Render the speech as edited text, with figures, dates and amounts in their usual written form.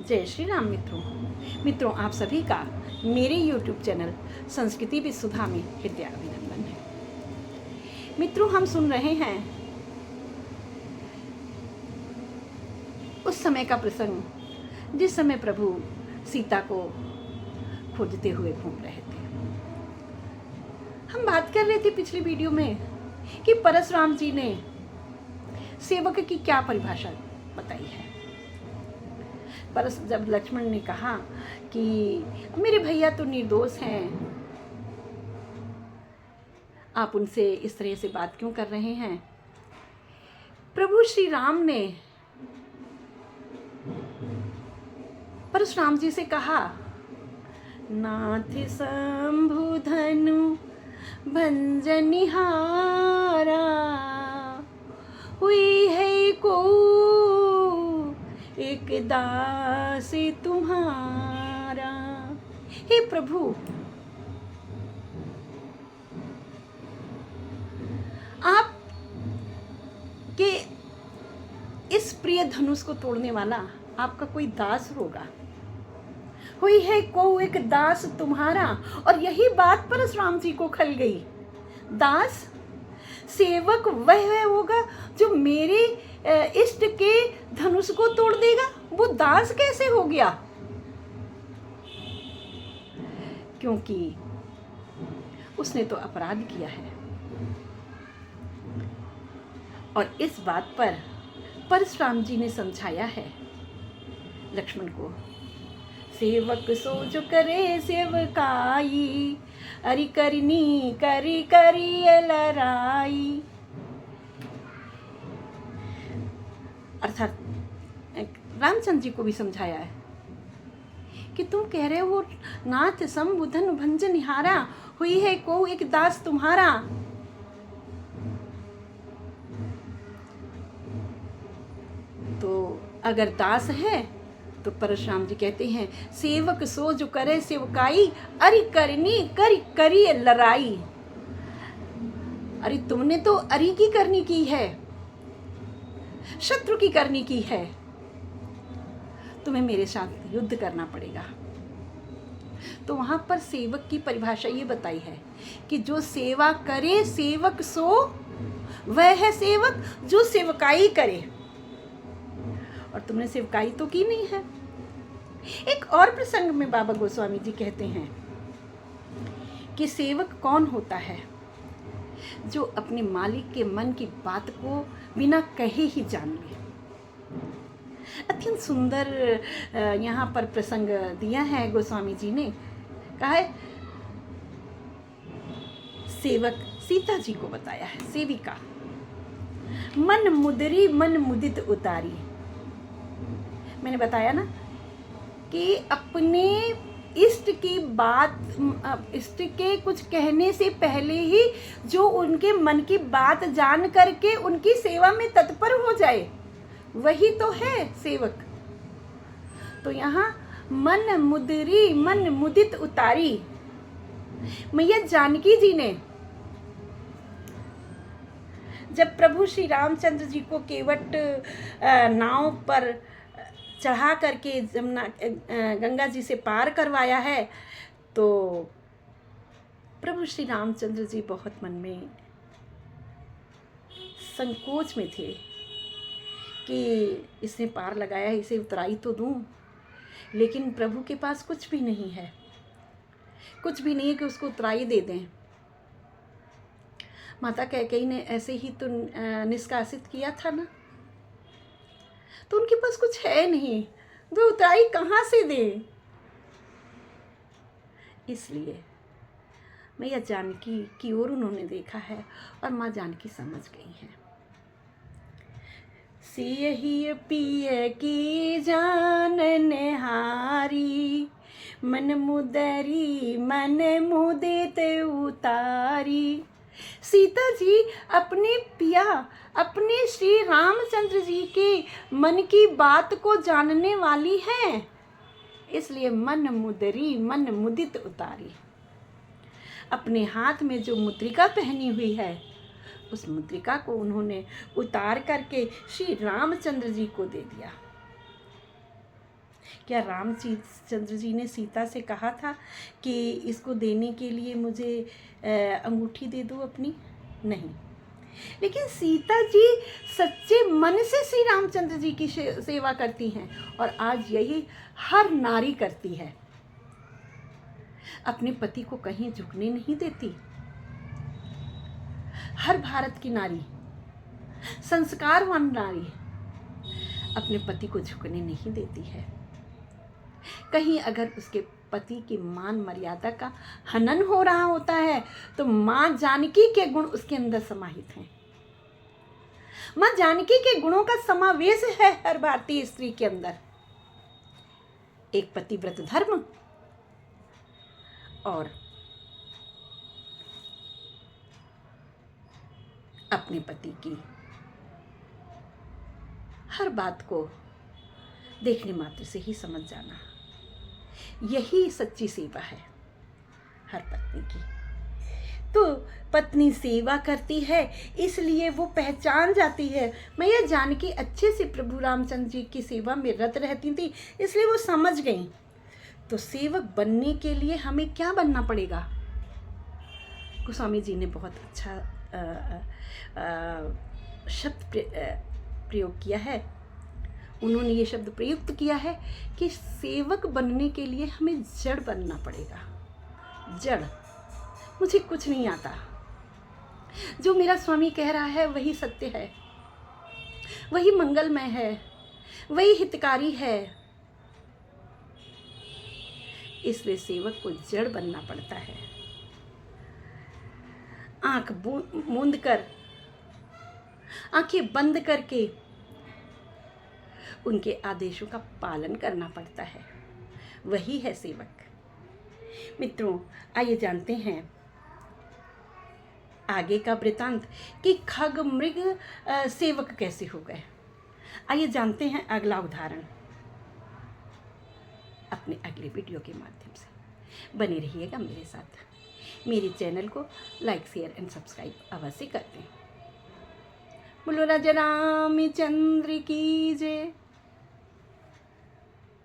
जय श्री राम मित्रों आप सभी का मेरे YouTube चैनल संस्कृति विसुधा में हृदय अभिनंदन है। मित्रों, हम सुन रहे हैं उस समय का प्रसंग जिस समय प्रभु सीता को खोजते हुए घूम रहे थे। हम बात कर रहे थे पिछली वीडियो में कि परशुराम जी ने सेवक की क्या परिभाषा बताई है। जब लक्ष्मण ने कहा कि मेरे भैया तो निर्दोष हैं, आप उनसे इस तरह से बात क्यों कर रहे हैं। प्रभु श्री राम ने परशुराम जी से कहा, नाथ शंभु धनु भंजनिहारा हुई है को एक दास तुम्हारा। हे प्रभु, आप के इस प्रिय धनुष को तोड़ने वाला आपका कोई दास होगा। हुई है को एक दास तुम्हारा। और यही बात परशुराम जी को खल गई। दास सेवक वह होगा जो मेरे इष्ट के धनुष को तोड़ देगा। वो दास कैसे हो गया? क्योंकि उसने तो अपराध किया है। और इस बात पर परशुराम जी ने समझाया है लक्ष्मण को, सेवक सो जो करे सेवकाई, अरि करनी करी करी लड़ाई। अर्थात रामचंद्र जी को भी समझाया है कि तुम कह रहे हो नाथ शंभु धनु भंजनिहारा हुई है को एक दास तुम्हारा। तो अगर दास है तो परशुराम जी कहते हैं, सेवक सो जो करे सेवकाई, अरि करनी करी करी लड़ाई। अरे तुमने तो अरि की करनी की है, शत्रु की करनी की है, तुम्हें मेरे साथ युद्ध करना पड़ेगा। तो वहां पर सेवक की परिभाषा ये बताई है कि जो सेवा करे सेवक सो वह है सेवक जो सेवकाई करे। और तुमने सेवकाई तो की नहीं है। एक और प्रसंग में बाबा गोस्वामी जी कहते हैं कि सेवक कौन होता है? जो अपने मालिक के मन की बात को बिना कहे ही जान ले। अत्यंत सुंदर यहाँ पर प्रसंग दिया है गोस्वामी जी ने। कहा है, सेवक सीता जी को बताया है, सेविका मन मुदरी मन मुदित उतारी। मैंने बताया ना कि अपने इष्ट की बात, इष्ट के कुछ कहने से पहले ही जो उनके मन की बात जान करके उनकी सेवा में तत्पर हो जाए, वही तो है सेवक। तो यहाँ मन मुदरी मन मुदित उतारी, मैया जानकी जी ने जब प्रभु श्री रामचंद्र जी को केवट नाव पर चढ़ा करके जमुना गंगा जी से पार करवाया है, तो प्रभु श्री रामचंद्र जी बहुत मन में संकोच में थे कि इसने पार लगाया, इसे उतराई तो दूं, लेकिन प्रभु के पास कुछ भी नहीं है, कुछ भी नहीं है कि उसको उतराई दे दें। माता कैकेयी ने ऐसे ही तो निष्कासित किया था ना, तो उनके पास कुछ है नहीं, वे उतराई कहाँ से दे। इसलिए मैया जानकी की ओर उन्होंने देखा है और माँ जानकी समझ गई हैं। सियहि पिय की जान निहारी, मन मुदरी मन मुदित उतारी। सीता जी अपने पिया, अपने श्री रामचंद्र जी के मन की बात को जानने वाली हैं, इसलिए मन मुदरी मन मुदित उतारी। अपने हाथ में जो मुद्रिका पहनी हुई है, उस मुद्रिका को उन्होंने उतार करके श्री रामचंद्र जी को दे दिया। क्या रामचंद्र जी ने सीता से कहा था कि इसको देने के लिए मुझे अंगूठी दे दो अपनी? नहीं, लेकिन सीता जी सच्चे मन से श्री रामचंद्र जी की सेवा करती हैं, और आज यही हर नारी करती है। अपने पति को कहीं झुकने नहीं देती। हर भारत की नारी, संस्कारवान नारी अपने पति को झुकने नहीं देती है। कहीं अगर उसके पति की मान मर्यादा का हनन हो रहा होता है तो माँ जानकी के गुण उसके अंदर समाहित हैं। माँ जानकी के गुणों का समावेश है हर भारतीय स्त्री के अंदर। एक पतिव्रत धर्म और अपने पति की हर बात को देखने मात्र से ही समझ जाना, यही सच्ची सेवा है हर पत्नी की। तो पत्नी सेवा करती है, इसलिए वो पहचान जाती है। मैया जानकी अच्छे से प्रभु रामचंद्र जी की सेवा में रत रहती थी, इसलिए वो समझ गई। तो सेवक बनने के लिए हमें क्या बनना पड़ेगा? गोस्वामी जी ने बहुत अच्छा शब्द प्रयोग किया है। उन्होंने ये शब्द प्रयुक्त किया है कि सेवक बनने के लिए हमें जड़ बनना पड़ेगा। जड़, मुझे कुछ नहीं आता, जो मेरा स्वामी कह रहा है वही सत्य है, वही मंगलमय है, वही हितकारी है। इसलिए सेवक को जड़ बनना पड़ता है। आंख मूंद कर, आंखें बंद करके उनके आदेशों का पालन करना पड़ता है, वही है सेवक। मित्रों, आइए जानते हैं आगे का वृतांत कि खग मृग सेवक कैसे हो गए। आइए जानते हैं अगला उदाहरण अपने अगले वीडियो के माध्यम से। बने रहिएगा मेरे साथ। मेरे चैनल को लाइक, शेयर एंड सब्सक्राइब अवश्य कर दें। बोलो राजा रामचंद्र की जय।